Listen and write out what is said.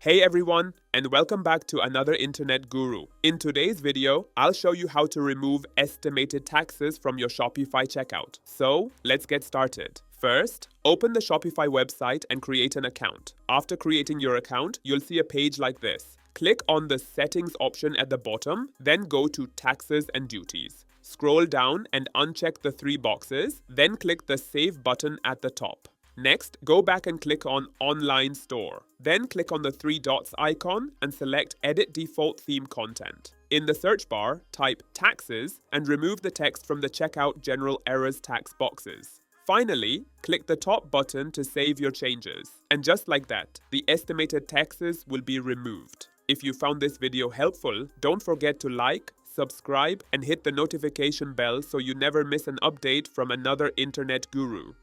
Hey everyone, and welcome back to another Internet Guru. In today's video, I'll show you how to remove estimated taxes from your Shopify checkout. So, let's get started. First, open the Shopify website and create an account. After creating your account, you'll see a page like this. Click on the Settings option at the bottom, then go to Taxes and Duties. Scroll down and uncheck the three boxes, then click the Save button at the top. Next, go back and click on Online Store. Then click on the three dots icon and select Edit Default Theme Content. In the search bar, type Taxes and remove the text from the Checkout General Errors tax boxes. Finally, click the top button to save your changes. And just like that, the estimated taxes will be removed. If you found this video helpful, don't forget to like, subscribe, and hit the notification bell so you never miss an update from another Internet Guru.